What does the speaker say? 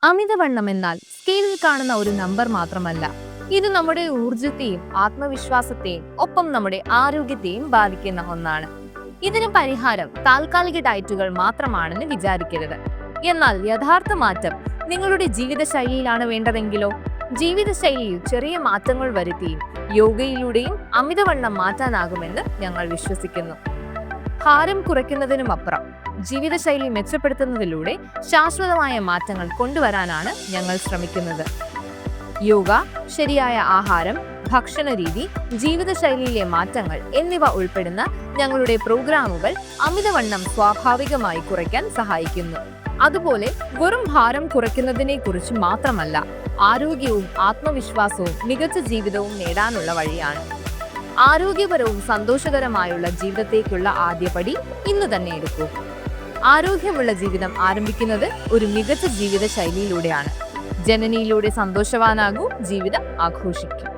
അമിതവണ്ണം എന്നാൽ സ്കെയിലിൽ കാണുന്ന ഒരു നമ്പർ മാത്രമല്ല. ഇത് നമ്മുടെ ഊർജത്തെയും ആത്മവിശ്വാസത്തെയും ഒപ്പം നമ്മുടെ ആരോഗ്യത്തെയും ബാധിക്കുന്ന ഒന്നാണ്. ഇതിന് പരിഹാരം താൽക്കാലിക ഡയറ്റുകൾ മാത്രമാണെന്ന് വിചാരിക്കരുത്. എന്നാൽ യഥാർത്ഥ മാറ്റം നിങ്ങളുടെ ജീവിതശൈലിയിലാണ് വേണ്ടതെങ്കിലോ? ജീവിതശൈലിയിൽ ചെറിയ മാറ്റങ്ങൾ വരുത്തിയും യോഗയിലൂടെയും അമിതവണ്ണം മാറ്റാനാകുമെന്ന് ഞങ്ങൾ വിശ്വസിക്കുന്നു. ഭാരം കുറയ്ക്കുന്നതിനുമപ്പുറം ജീവിതശൈലി മെച്ചപ്പെടുത്തുന്നതിലൂടെ ശാശ്വതമായ മാറ്റങ്ങൾ കൊണ്ടുവരാനാണ് ഞങ്ങൾ ശ്രമിക്കുന്നത്. യോഗ, ശരിയായ ആഹാരം, ഭക്ഷണരീതി, ജീവിതശൈലിയിലെ മാറ്റങ്ങൾ എന്നിവ ഉൾപ്പെടുന്ന ഞങ്ങളുടെ പ്രോഗ്രാമുകൾ അമിതവണ്ണം സ്വാഭാവികമായി കുറയ്ക്കാൻ സഹായിക്കുന്നു. അതുപോലെ വെറും ഭാരം കുറയ്ക്കുന്നതിനെ കുറിച്ച് മാത്രമല്ല, ആരോഗ്യവും ആത്മവിശ്വാസവും മികച്ച ജീവിതവും നേടാനുള്ള വഴിയാണ്. ആരോഗ്യപരവും സന്തോഷകരമായുള്ള ജീവിതത്തേക്കുള്ള ആദ്യപടി ഇന്ന് തന്നെ എടുക്കൂ. ആരോഗ്യമുള്ള ജീവിതം ആരംഭിക്കുന്നത് ഒരു മികച്ച ജീവിത ശൈലിയിലൂടെയാണ്. ജനനിയിലൂടെ സന്തോഷവാനാകൂ, ജീവിതം ആഘോഷിക്കും.